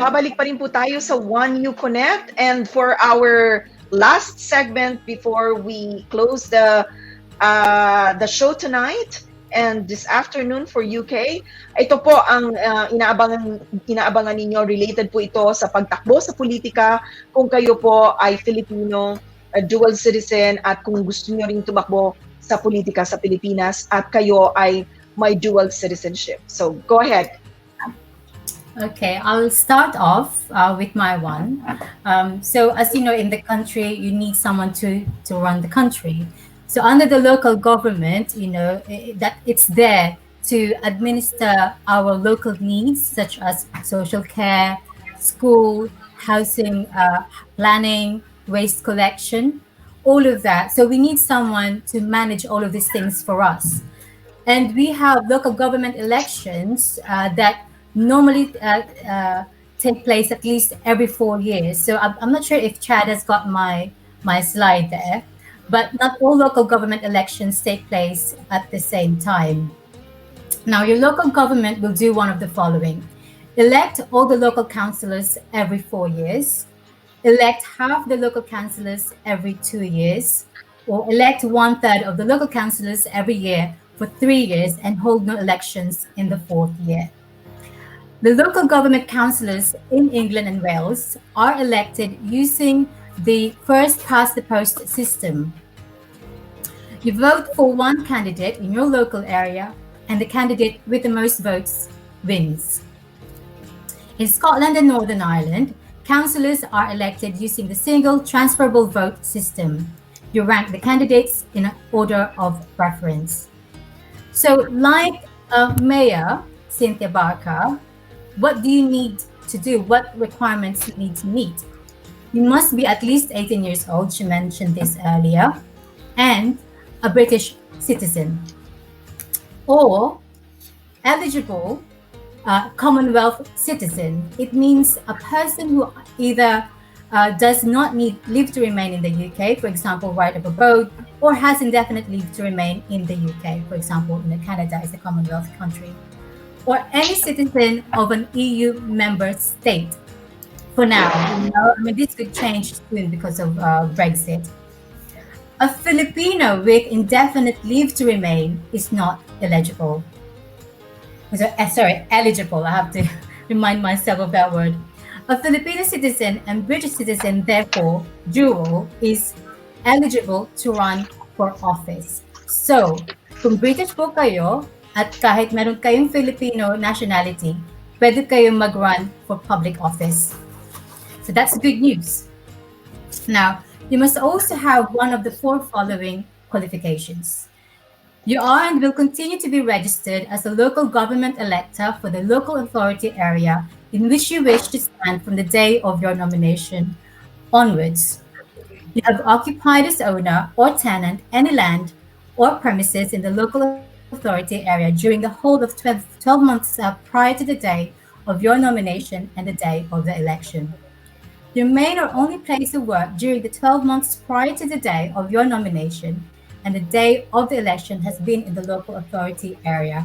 bumabalik pa rin po tayo sa One You Connect, and for our last segment before we close the show tonight and this afternoon for UK. Ito po ang inaabangan ninyo. Related po ito sa pagtakbo sa politika kung kayo po ay Filipino, dual citizen, at kung gusto niyo ring tumakbo sa politika sa Pilipinas at kayo ay may dual citizenship. So go ahead. Okay, I'll start off with my one. So as you know, in the country, you need someone to run the country. So under the local government, that it's there to administer our local needs, such as social care, school, housing, planning, waste collection, all of that. So we need someone to manage all of these things for us. And we have local government elections that normally take place at least every 4 years. So I'm not sure if Chad has got my slide there, but not all local government elections take place at the same time. Now, your local government will do one of the following: elect all the local councillors every 4 years, elect half the local councillors every 2 years, or elect 1/3 of the local councillors every year for 3 years and hold no elections in the 4th year. The local government councillors in England and Wales are elected using the first past the post system. You vote for one candidate in your local area, and the candidate with the most votes wins. In Scotland and Northern Ireland, councillors are elected using the single transferable vote system. You rank the candidates in an order of preference. So like Mayor Cynthia Barker, what do you need to do? What requirements you need to meet? You must be at least 18 years old, she mentioned this earlier, and a British citizen, or eligible Commonwealth citizen. It means a person who either does not need leave to remain in the UK, for example, right of abode, or has indefinite leave to remain in the UK, for example, Canada is a Commonwealth country, or any citizen of an EU member state. For now, this could change soon because of Brexit. A Filipino with indefinite leave to remain is not eligible. Eligible. I have to remind myself of that word. A Filipino citizen and British citizen, therefore, dual, is eligible to run for office. So, kung British po kayo at kahit meron kayong Filipino nationality, pwede kayong mag-run for public office. So that's good news. Now, you must also have one of the 4 following qualifications. You are and will continue to be registered as a local government elector for the local authority area in which you wish to stand from the day of your nomination onwards. You have occupied as owner or tenant any land or premises in the local authority area during the whole of 12 months prior to the day of your nomination and the day of the election. Your main or only place of work during the 12 months prior to the day of your nomination and the day of the election has been in the local authority area,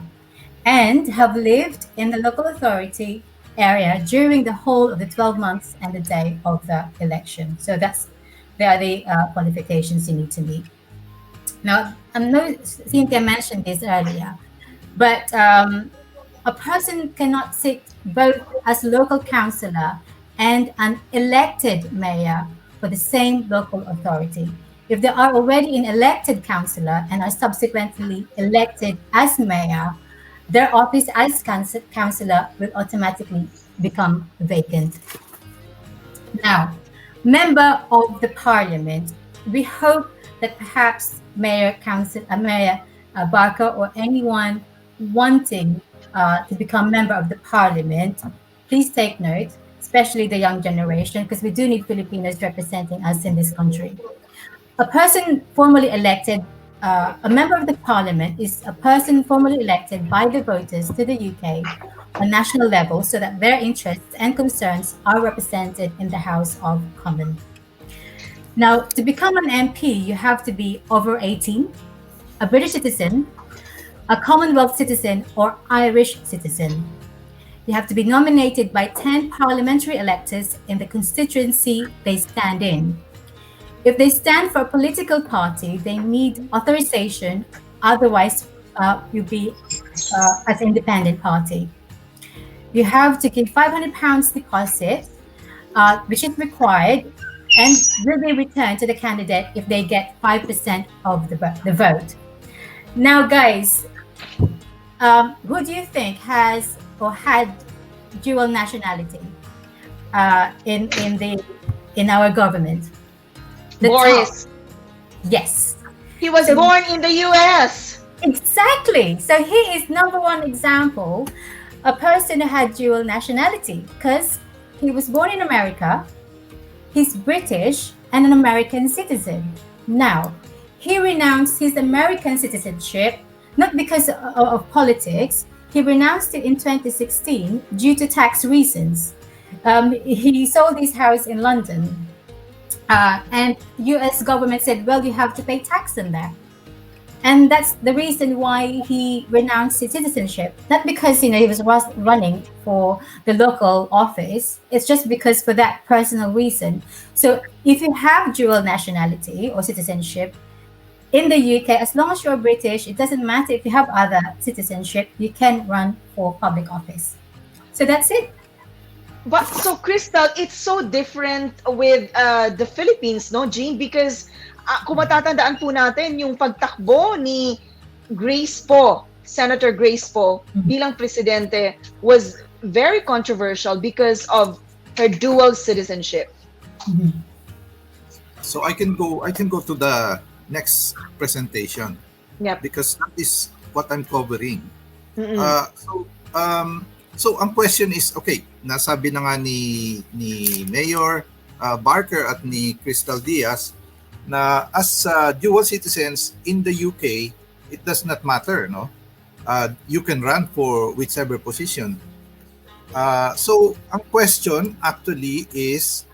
and have lived in the local authority area during the whole of the 12 months and the day of the election. So they are the qualifications you need to meet. Now, I know Cynthia mentioned this earlier, but a person cannot sit both as local councillor and an elected mayor for the same local authority. If they are already an elected councillor and are subsequently elected as mayor, their office as councillor will automatically become vacant. Now, member of the parliament, we hope that perhaps Mayor Barker or anyone wanting to become member of the parliament, please take note, especially the young generation, because we do need Filipinos representing us in this country. A person formally elected, a member of the parliament is a person formally elected by the voters to the UK on national level so that their interests and concerns are represented in the House of Commons. Now, to become an MP, you have to be over 18, a British citizen, a Commonwealth citizen, or Irish citizen. They have to be nominated by 10 parliamentary electors in the constituency they stand in. If they stand for a political party, they need authorization. Otherwise, you'll be as an independent party. You have to give £500 deposit, which is required, and will be returned to the candidate if they get 5% of the vote. Now, guys, who do you think has or had dual nationality in our government? The Boris. top. Yes. He was born in the US. Exactly. So he is number one example, a person who had dual nationality, because he was born in America, he's British and an American citizen. Now, he renounced his American citizenship, not because of politics. He renounced it in 2016 due to tax reasons. He sold his house in London, and US government said, well, you have to pay tax on that. And that's the reason why he renounced his citizenship. Not because, he was running for the local office. It's just because for that personal reason. So if you have dual nationality or citizenship in the UK, as long as you're British, it doesn't matter if you have other citizenship, you can run for public office. So that's it. But so, Crystal, it's so different with the Philippines, no, Jean? Because kung matatandaan po natin, yung pagtakbo ni Grace po, Senator Grace po, bilang presidente was very controversial because of her dual citizenship. So I can go to the next presentation. Yep. Because that is what I'm covering. So ang question is, okay, nasabi na nga ni Mayor Barker at ni Crystal Diaz na as dual citizens in the UK, it does not matter, no? You can run for whichever position. So ang question actually is,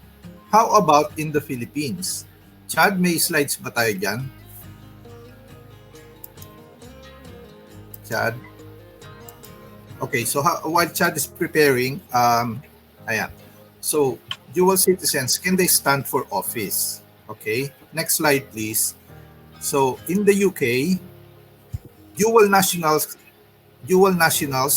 how about in the Philippines? Chad, may slides ba tayo dyan? Chad? Okay, so while Chad is preparing, ayan. So, dual citizens, can they stand for office? Okay, next slide please. So, in the UK, dual nationals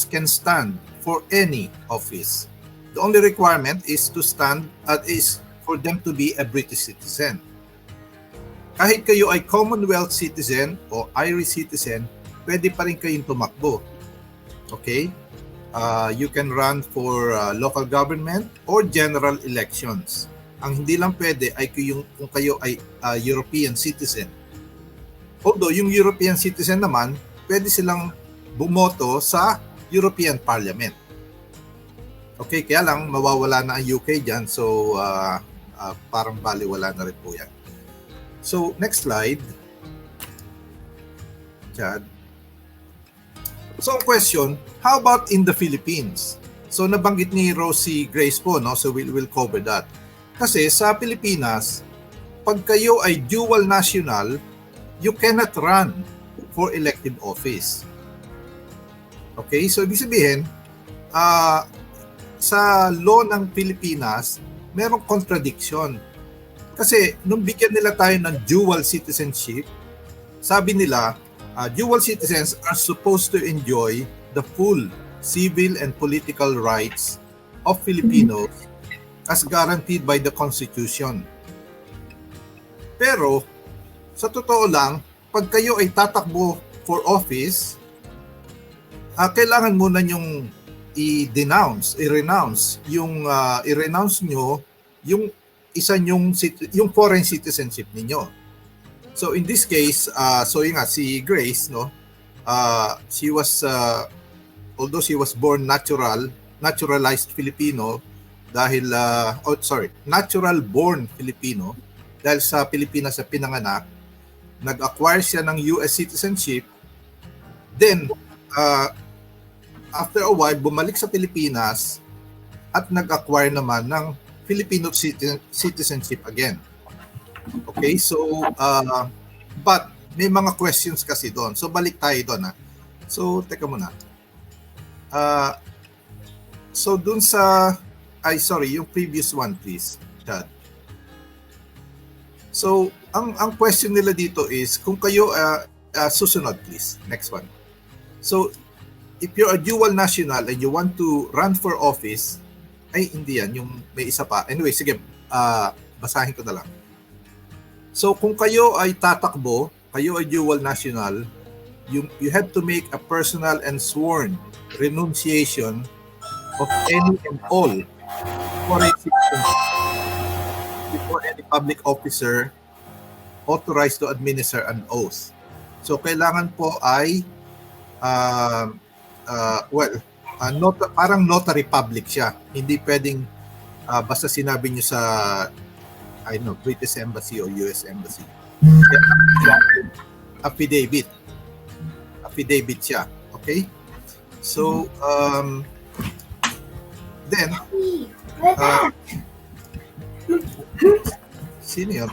can stand for any office. The only requirement is to stand is for them to be a British citizen. Kahit kayo ay Commonwealth citizen o Irish citizen, pwede pa rin kayong tumakbo. Okay? You can run for local government or general elections. Ang hindi lang pwede ay kung kayo ay European citizen. Although yung European citizen naman, pwede silang bumoto sa European Parliament. Okay, kaya lang mawawala na ang UK dyan, so parang baliwala na rin po yan. So, next slide. Chad. So, question, how about in the Philippines? So, nabanggit ni Rosie Grace po, no? So, we'll cover that. Kasi sa Pilipinas, pag kayo ay dual national, you cannot run for elective office. Okay? So, ibig sabihin, sa law ng Pilipinas, merong contradiction. Kasi, nung bigyan nila tayo ng dual citizenship, sabi nila, dual citizens are supposed to enjoy the full civil and political rights of Filipinos as guaranteed by the Constitution. Pero, sa totoo lang, pag kayo ay tatakbo for office, kailangan muna nyong i-renounce nyo yung yung foreign citizenship ninyo. So in this case, so yun nga, si Grace, no, she was, although she was born naturalized Filipino, dahil, natural born Filipino, dahil sa Pilipinas sa pinanganak, nag-acquire siya ng US citizenship, then, after a while, bumalik sa Pilipinas, at nag-acquire naman ng Filipino citizenship again. Okay, so, but may mga questions kasi doon. So, balik tayo doon, ha. So, teka muna. So dun sa, sorry, yung previous one please, Chad. So ang question nila dito is kung kayo, susunod please, next one. So if you're a dual national and you want to run for office, ay hindi yan, yung may isa pa. Anyway, sige, basahin ko na lang. So kung kayo ay tatakbo, kayo ay dual national, you have to make a personal and sworn renunciation of any and all foreign citizens before any public officer authorized to administer an oath. So kailangan po ay parang notary public siya. Hindi pwedeng basta sinabi niyo sa British Embassy o US Embassy. Affidavit siya. Okay? So, then, sino yun?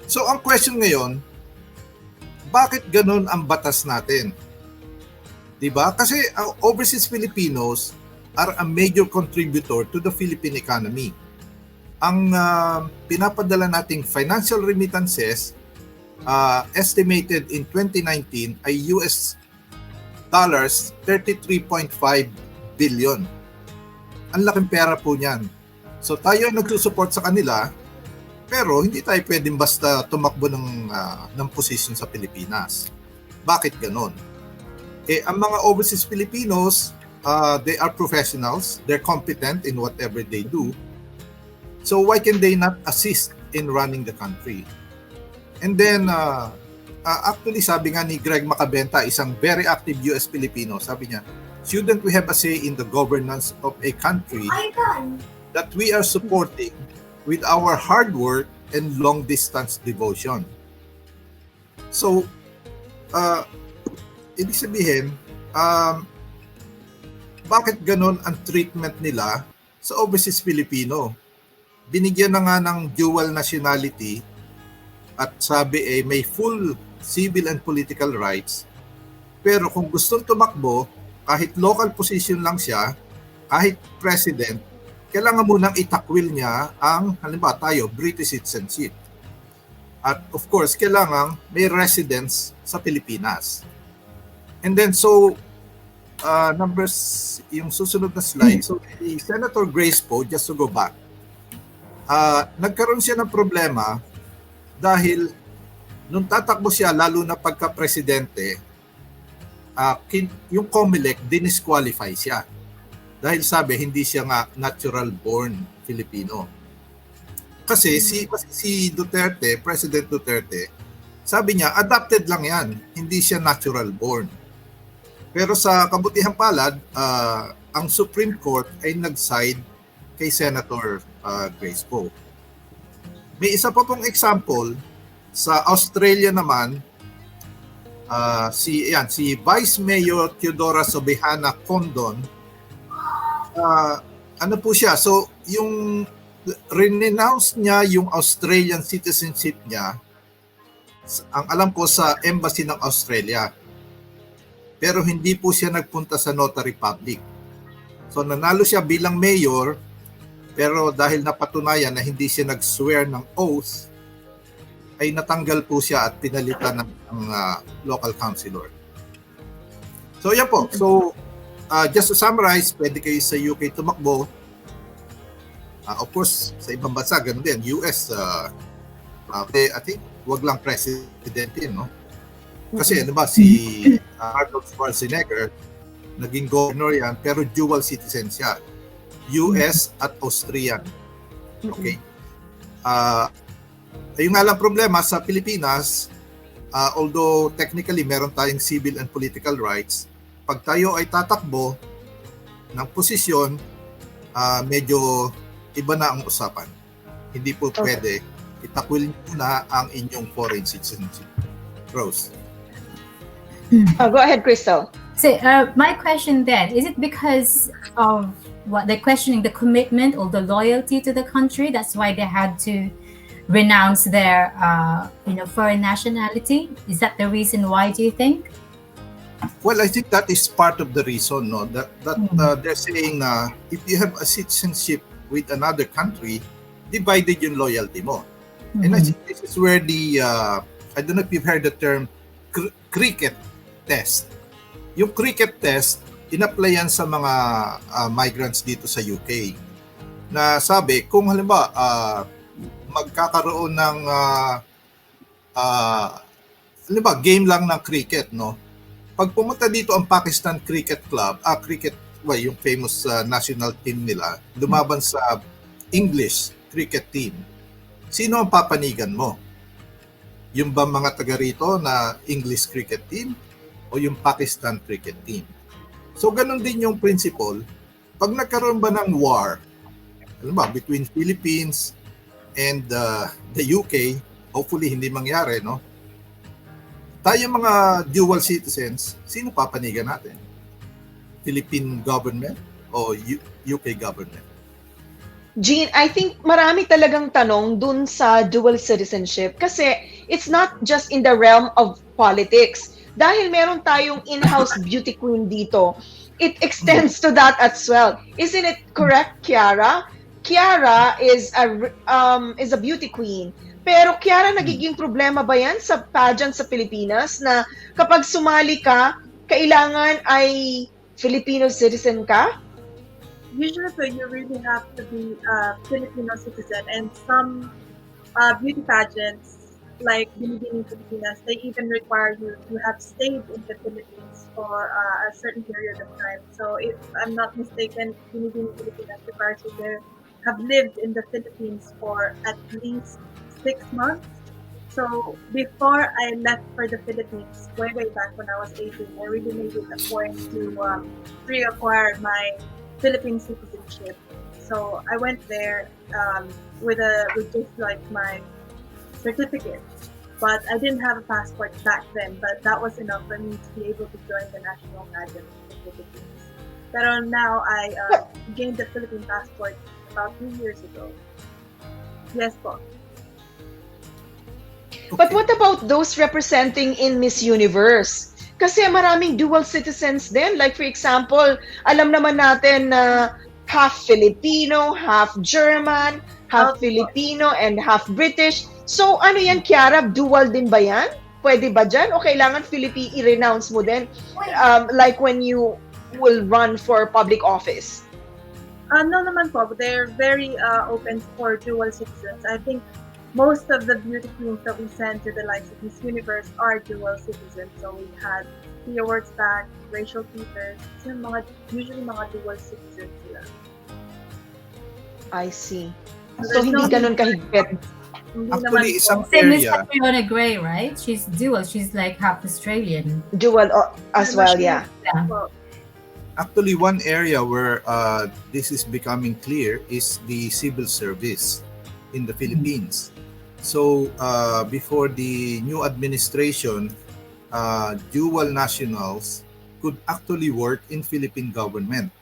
So, ang question ngayon, bakit ganun ang batas natin? Diba? Kasi ang overseas Filipinos are a major contributor to the Philippine economy. Ang pinapadala nating financial remittances estimated in 2019 ay US dollars 33.5 billion. Ang laking pera po niyan. So tayo nagsusupport sa kanila, pero hindi tayo pwedeng basta tumakbo ng posisyon sa Pilipinas. Bakit ganon? Ang mga overseas Filipinos, they are professionals, they're competent in whatever they do. So why can they not assist in running the country? And then, actually sabi nga ni Greg Macabenta, isang very active US Filipino, sabi niya, shouldn't we have a say in the governance of a country that we are supporting with our hard work and long distance devotion? So, ibig sabihin, bakit ganon ang treatment nila sa overseas Filipino? Binigyan na nga ng dual nationality at sabi may full civil and political rights. Pero kung gustong tumakbo, kahit local position lang siya, kahit president, kailangan munang itakwil niya ang, halimbawa tayo, British citizenship. At of course, kailangan may residence sa Pilipinas. And then so, numbers, yung susunod na slide, so si Senator Grace po, just to go back, nagkaroon siya ng problema dahil nung tatakbo siya, lalo na pagka-presidente, yung COMELEC dinisqualify siya dahil sabi hindi siya nga natural born Filipino. Kasi si Duterte, President Duterte, sabi niya adopted lang yan, hindi siya natural born. Pero sa kabutihang palad, ang Supreme Court ay nag-side kay Senator Grace Poe. May isa pa pong example sa Australia naman, si Vice Mayor Teodora Sobejana Condon, ano po siya, so yung renounce niya yung Australian citizenship niya, ang alam ko sa Embassy ng Australia, pero hindi po siya nagpunta sa Notary Public. So nanalo siya bilang mayor, pero dahil napatunayan na hindi siya nag-swear ng oath, ay natanggal po siya at pinalitan ng local councilor. So yan po. So just to summarize, pwede kayo sa UK tumakbo. Of course, sa ibang bansa, ganun din. US, I think, wag lang president yun, no? Kasi ano ba, si Arnold Schwarzenegger, naging governor yan, pero dual citizen siya. US at Austrian. Okay? Yung nga lang problema sa Pilipinas, although technically meron tayong civil and political rights, pag tayo ay tatakbo ng posisyon, medyo iba na ang usapan. Hindi po pwede itakwil niyo na ang inyong foreign citizenship. Rose. Go ahead, Crystal. So my question then, is it because of what they're questioning the commitment or the loyalty to the country? That's why they had to renounce their foreign nationality. Is that the reason why, do you think? Well, I think that is part of the reason, no, that Mm. they're saying na if you have a citizenship with another country, divided yung loyalty mo. And I Mhm. think this is where the I don't know if you've heard the term cricket test. Yung cricket test, in-apply yan sa mga migrants dito sa UK. Na sabi, kung halimbawa magkakaroon ng halimbawa game lang ng cricket, no? Pag pumunta dito ang Pakistan Cricket Club, well, yung famous national team nila, lumaban sa English cricket team. Sino ang papanigan mo? Yung ba mga taga rito na English cricket team o yung Pakistan cricket team? So ganun din yung principle. Pag nagkaroon ba ng war, alam ba, between Philippines and the UK, hopefully hindi mangyari, no? Tayo mga dual citizens, sino papanigan natin? Philippine government o UK government? Jean, I think marami talagang tanong dun sa dual citizenship kasi it's not just in the realm of politics. Dahil meron tayong in-house beauty queen dito, it extends to that as well. Isn't it correct, Kiara? Kiara is a beauty queen. Pero Kiara, nagiging problema ba yan sa pageant sa Pilipinas na kapag sumali ka, kailangan ay Filipino citizen ka? Usually, you really have to be a Filipino citizen, and some beauty pageants, like Binibining Filipinas, they even require you to have stayed in the Philippines for a certain period of time. So, if I'm not mistaken, Binibining Filipinas requires you to have lived in the Philippines for at least 6 months. So before I left for the Philippines, way back when I was 18, I really made it a point to reacquire my Philippine citizenship. So I went there with just like my certificate, but I didn't have a passport back then. But that was enough for me to be able to join the national pageant in the Philippines. But now I gained the Philippine passport about 2 years ago. Yes, po. But what about those representing in Miss Universe? Kasi maraming dual citizens din. Like for example, alam naman natin na half Filipino, half German, half Filipino, and half British. So ano yan, Kiara? Dual din ba yan? Pwede ba dyan? O kailangan i-renounce mo din? Like when you will run for public office? No naman po. They're very open for dual citizens. I think most of the beauty queens that we send to the likes of Miss Universe are dual citizens. So we had Pia Wurtzbach, Rachel Peters, usually mga dual citizens sila. I see. So hindi ganun kahigpit. Actually, some Same as area, Fiona Gray, right? She's dual. She's like half Australian. Dual as well, yeah. Well, actually one area where this is becoming clear is the civil service in the Philippines. So before the new administration, dual nationals could actually work in Philippine government.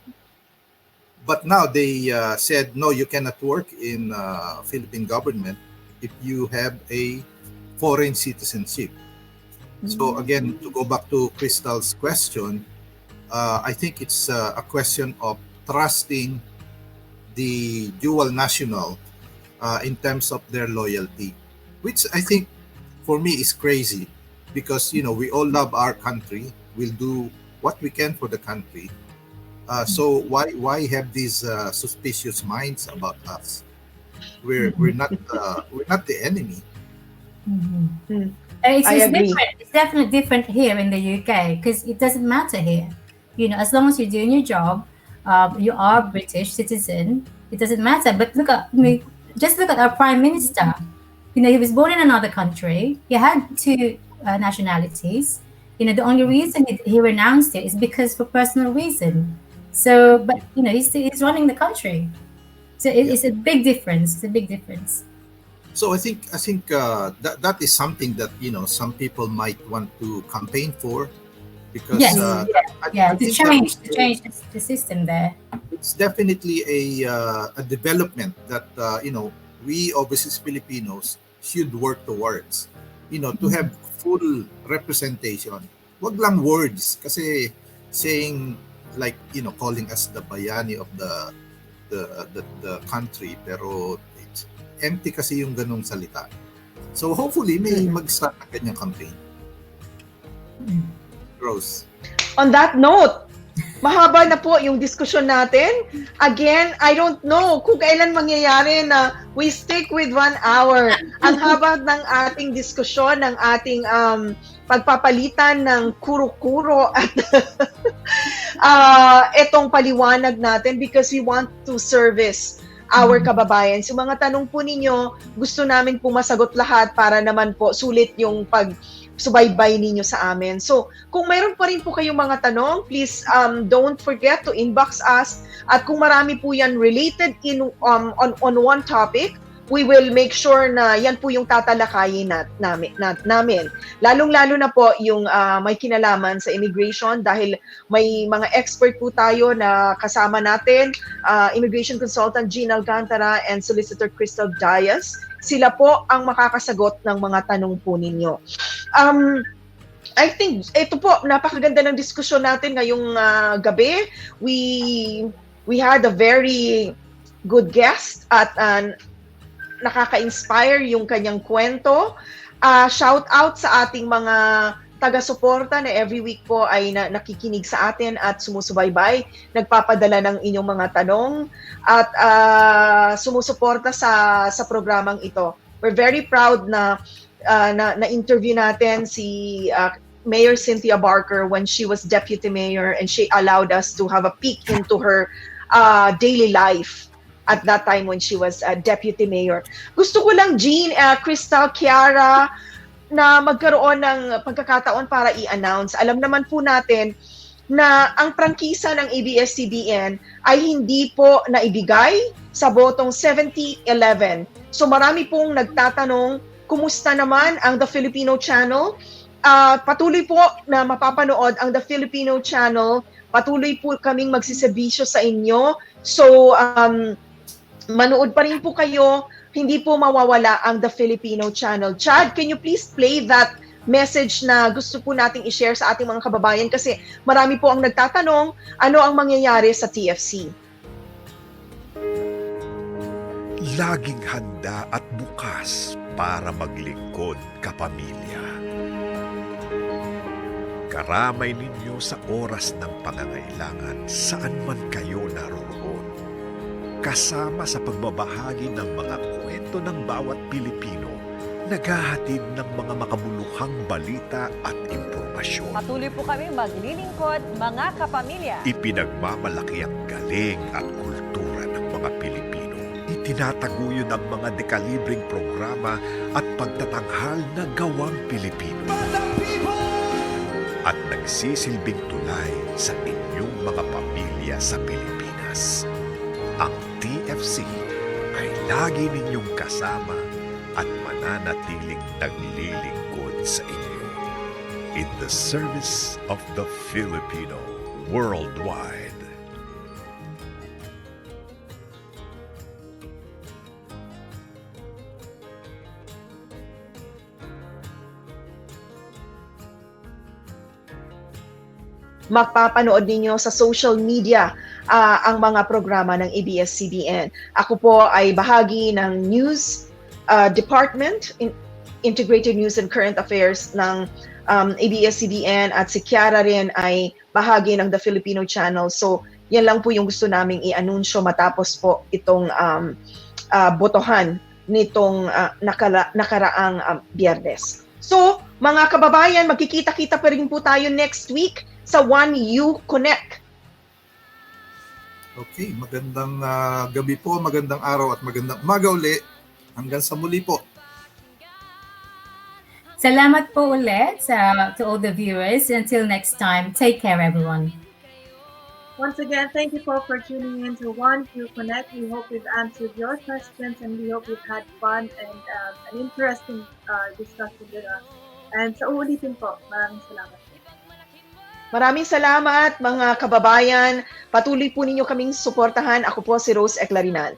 But now they said, no, you cannot work in Philippine government if you have a foreign citizenship. So again, to go back to Crystal's question, I think it's a question of trusting the dual national in terms of their loyalty, which I think for me is crazy because we all love our country. We'll do what we can for the country. So why have these suspicious minds about us? We're not the enemy. It's I agree. different. It's definitely different here in the UK because it doesn't matter here. As long as you're doing your job, you are a British citizen. It doesn't matter. But just look at our prime minister. He was born in another country. He had two nationalities. The only reason he renounced it is because for personal reason. So, but he's running the country. So it's a big difference. It's a big difference. So I think that is something that some people might want to campaign for because Yes, I to think change the system there. it's definitely a development that we overseas Filipinos should work towards. To have full representation wag lang words kasi saying like calling us the bayani of the country, pero it's empty kasi yung ganung salita. So hopefully may mag-start na ganyang campaign. Rose. On that note, mahaba na po yung diskusyon natin. Again, I don't know kung kailan mangyayari na we stick with 1 hour. Ang haba ng ating diskusyon, ng ating pagpapalitan ng kuro-kuro at itong paliwanag natin because we want to service our kababayan. So mga tanong po ninyo, gusto namin po masagot lahat para naman po sulit yung subaybay ninyo sa amin. So, kung mayroon pa rin po kayong mga tanong, please don't forget to inbox us. At kung marami po yan related on one topic, we will make sure na yan po yung tatalakayin namin. Lalong-lalo na po yung may kinalaman sa immigration dahil may mga expert po tayo na kasama natin, Immigration Consultant Jean Alcantara and Solicitor Crystal Diaz. Sila po ang makakasagot ng mga tanong po ninyo. I think ito po, napakaganda ng diskusyon natin ngayong gabi. We had a very good guest at nakaka-inspire yung kanyang kwento. Shout out sa ating mga taga-suporta na every week po ay nakikinig sa atin at sumusubaybay, nagpapadala ng inyong mga tanong at sumusuporta sa programang ito. We're very proud na interview natin si Mayor Cynthia Barker when she was deputy mayor, and she allowed us to have a peek into her daily life at that time when she was deputy mayor. Gusto ko lang, Jean, Crystal, Kiara, na magkaroon ng pagkakataon para i-announce. Alam naman po natin na ang prangkisa ng ABS-CBN ay hindi po naibigay sa botong 7011. So marami pong nagtatanong, kumusta naman ang The Filipino Channel? Patuloy po na mapapanood ang The Filipino Channel. Patuloy po kaming magsiservisyo sa inyo. So manood pa rin po kayo. Hindi po mawawala ang The Filipino Channel. Chad, can you please play that message na gusto po nating i-share sa ating mga kababayan kasi marami po ang nagtatanong ano ang mangyayari sa TFC. Laging handa at bukas para maglingkod kapamilya. Karamay ninyo sa oras ng pangangailangan saan man kayo naroroon. Kasama sa pagbabahagi ng mga kwento ng bawat Pilipino, naghahatid ng mga makabuluhang balita at impormasyon. Patuloy po kami maglilingkod, mga kapamilya. Ipinagmamalaki ang galing at kultura ng mga Pilipino. Itinataguyod ang mga dekalibreng programa at pagtatanghal na gawang Pilipino. At nagsisilbing tulay sa inyong mga pamilya sa Pilipinas. Ang TFC ay lagi ninyong kasama at mananatiling naglilingkod sa inyo. In the service of the Filipino worldwide. Mapapanood ninyo sa social media ang mga programa ng ABS-CBN. Ako po ay bahagi ng news department, integrated news and current affairs ng ABS-CBN, at si Kiara rin ay bahagi ng The Filipino Channel. So yan lang po yung gusto naming i-anunsyo matapos po itong botohan nitong nakaraang Biyernes. So mga kababayan, magkikita-kita pa rin po tayo next week sa 1U Connect. Okay, magandang gabi po, magandang araw at magandang umaga uli. Hanggang sa muli po. Salamat po ulit to all the viewers. Until next time, take care everyone. Once again, thank you all for tuning in to 1Q Connect. We hope we've answered your questions and we hope you've had fun and an interesting discussion with us. And sa uulitin po, maraming salamat. Maraming salamat mga kababayan. Patuloy po ninyo kaming suportahan. Ako po si Rose Eclarinan.